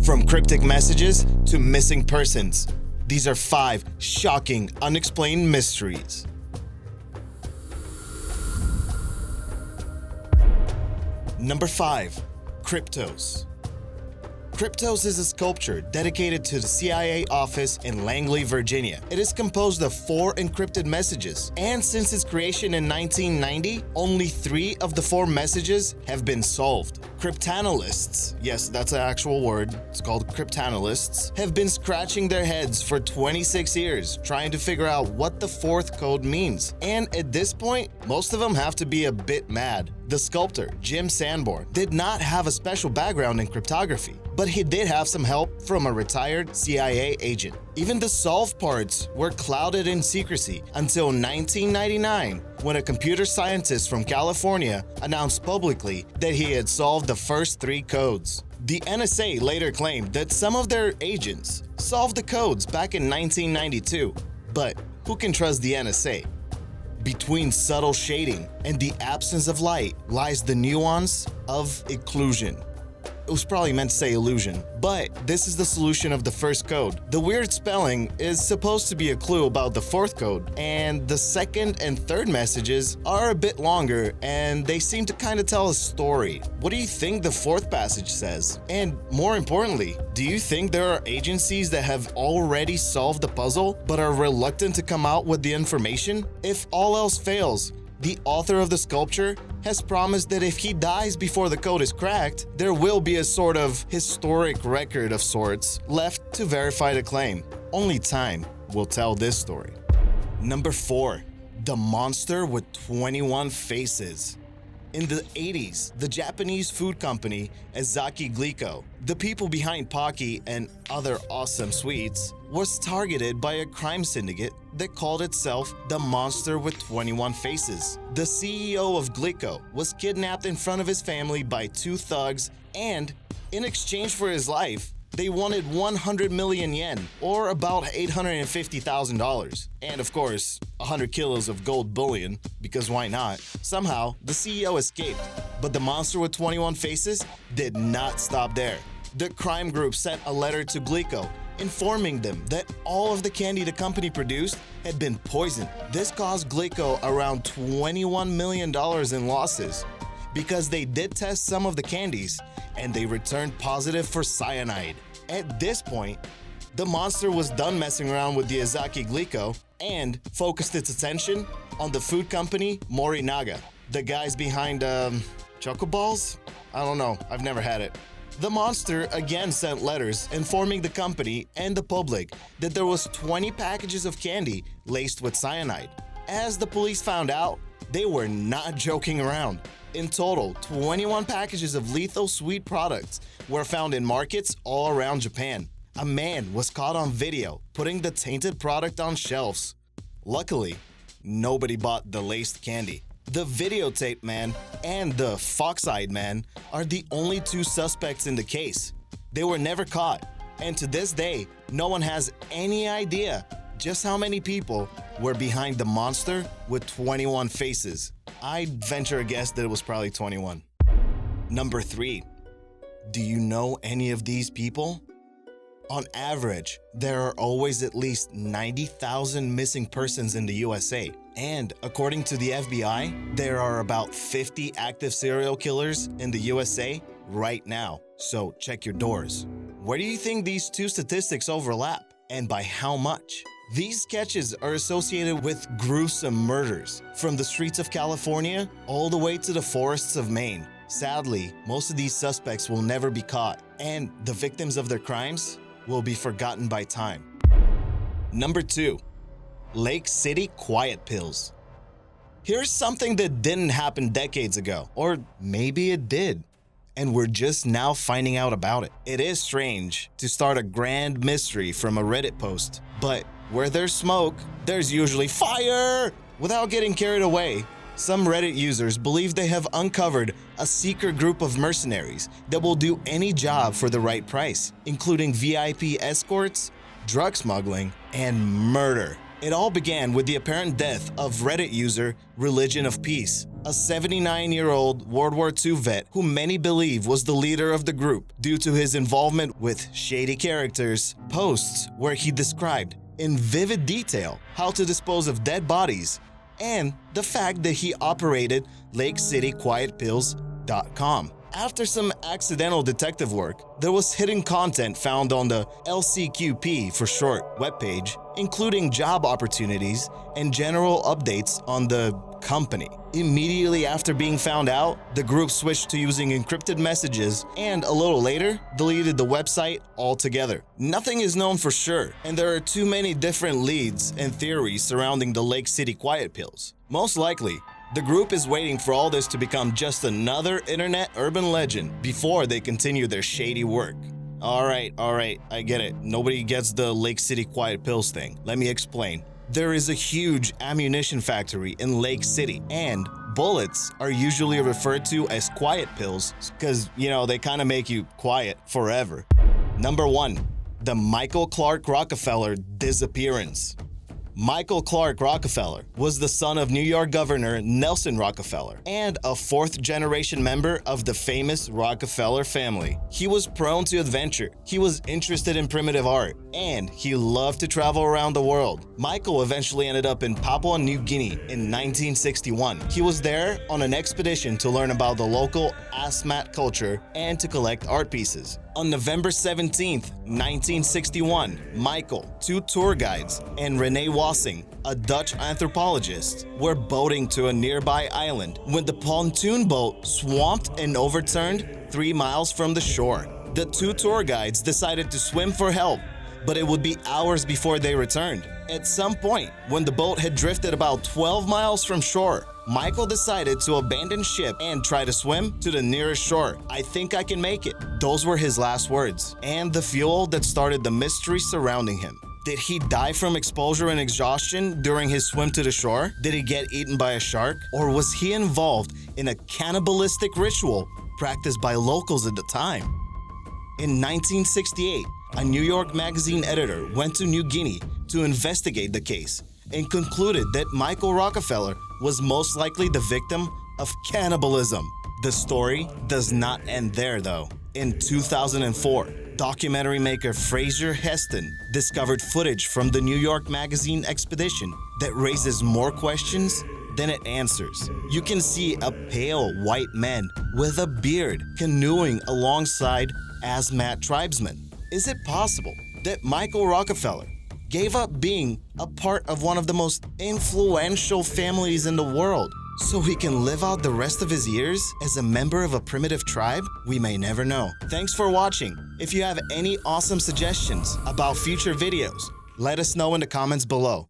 From cryptic messages to missing persons, these are 5 shocking, unexplained mysteries. Number 5. Kryptos. Kryptos is a sculpture dedicated to the CIA office in Langley, Virginia. It is composed of 4 encrypted messages, and since its creation in 1990, only 3 of the 4 messages have been solved. Cryptanalysts, yes, that's an actual word, it's called Cryptanalysts, have been scratching their heads for 26 years trying to figure out what the 4th code means. And at this point, most of them have to be a bit mad. The sculptor, Jim Sanborn, did not have a special background in cryptography, but he did have some help from a retired CIA agent. Even the solved parts were clouded in secrecy until 1999, when a computer scientist from California announced publicly that he had solved the first 3 codes. The NSA later claimed that some of their agents solved the codes back in 1992, but who can trust the NSA? Between subtle shading and the absence of light lies the nuance of occlusion. It was probably meant to say illusion, but this is the solution of the first code. The weird spelling is supposed to be a clue about the 4th code, and the 2nd and 3rd messages are a bit longer and they seem to kind of tell a story. What do you think the 4th passage says? And more importantly, do you think there are agencies that have already solved the puzzle but are reluctant to come out with the information? If all else fails, the author of the sculpture has promised that if he dies before the code is cracked, there will be a sort of historic record of sorts left to verify the claim. Only time will tell this story. Number 4. The monster with 21 faces. In the 80s, the Japanese food company Ezaki Glico, the people behind Pocky and other awesome sweets, was targeted by a crime syndicate that called itself the Monster with 21 Faces. The CEO of Glico was kidnapped in front of his family by 2 thugs, and in exchange for his life, they wanted 100 million yen, or about $850,000. And of course, 100 kilos of gold bullion, because why not? Somehow, the CEO escaped, but the Monster with 21 Faces did not stop there. The crime group sent a letter to Glico informing them that all of the candy the company produced had been poisoned. This caused Glico around $21 million in losses because they did test some of the candies and they returned positive for cyanide. At this point, the monster was done messing around with the Ezaki Glico and focused its attention on the food company Morinaga, the guys behind Choco Balls? I don't know, I've never had it. The monster again sent letters informing the company and the public that there was 20 packages of candy laced with cyanide. As the police found out, they were not joking around. In total, 21 packages of lethal sweet products were found in markets all around Japan. A man was caught on video putting the tainted product on shelves. Luckily, nobody bought the laced candy. The videotape man and the fox-eyed man are the only 2 suspects in the case. They were never caught, and to this day, no one has any idea just how many people were behind the monster with 21 faces. I'd venture a guess that it was probably 21. Number 3. Do you know any of these people? On average, there are always at least 90,000 missing persons in the USA. And according to the FBI, there are about 50 active serial killers in the USA right now. So check your doors. Where do you think these 2 statistics overlap? And by how much? These sketches are associated with gruesome murders, from the streets of California all the way to the forests of Maine. Sadly, most of these suspects will never be caught, and the victims of their crimes will be forgotten by time. Number 2. Lake City Quiet Pills. Here's something that didn't happen decades ago, or maybe it did, and we're just now finding out about it. It is strange to start a grand mystery from a Reddit post, but where there's smoke, there's usually fire! Without getting carried away, some Reddit users believe they have uncovered a secret group of mercenaries that will do any job for the right price, including VIP escorts, drug smuggling, and murder. It all began with the apparent death of Reddit user Religion of Peace, a 79-year-old World War II vet who many believe was the leader of the group due to his involvement with shady characters' posts where he described in vivid detail how to dispose of dead bodies and the fact that he operated LakeCityQuietPills.com. After some accidental detective work, there was hidden content found on the LCQP for short webpage, including job opportunities and general updates on the company. Immediately after being found out, the group switched to using encrypted messages and a little later deleted the website altogether. Nothing is known for sure, and there are too many different leads and theories surrounding the Lake City Quiet Pills. Most likely, the group is waiting for all this to become just another internet urban legend before they continue their shady work. Alright, I get it. Nobody gets the Lake City Quiet Pills thing. Let me explain. There is a huge ammunition factory in Lake City, and bullets are usually referred to as quiet pills because, they kind of make you quiet forever. Number 1. The Micheal Clark Rockefeller Disappearance. Micheal Clark Rockefeller was the son of New York Governor Nelson Rockefeller and a fourth-generation member of the famous Rockefeller family. He was prone to adventure, he was interested in primitive art, and he loved to travel around the world. Micheal eventually ended up in Papua New Guinea in 1961. He was there on an expedition to learn about the local Asmat culture and to collect art pieces. On November 17, 1961, Micheal, 2 tour guides, and René Wassing, a Dutch anthropologist, were boating to a nearby island when the pontoon boat swamped and overturned 3 miles from the shore. The 2 tour guides decided to swim for help, but it would be hours before they returned. At some point, when the boat had drifted about 12 miles from shore, Micheal decided to abandon ship and try to swim to the nearest shore. "I think I can make it." Those were his last words, and the fuel that started the mystery surrounding him. Did he die from exposure and exhaustion during his swim to the shore? Did he get eaten by a shark? Or was he involved in a cannibalistic ritual practiced by locals at the time? In 1968, a New York magazine editor went to New Guinea to investigate the case and concluded that Micheal Rockefeller was most likely the victim of cannibalism. The story does not end there, though. In 2004, documentary maker Fraser Heston discovered footage from the New York magazine expedition that raises more questions than it answers. You can see a pale white man with a beard canoeing alongside Asmat tribesmen. Is it possible that Micheal Rockefeller gave up being a part of one of the most influential families in the world so he can live out the rest of his years as a member of a primitive tribe? We may never know. Thanks for watching. If you have any awesome suggestions about future videos, let us know in the comments below.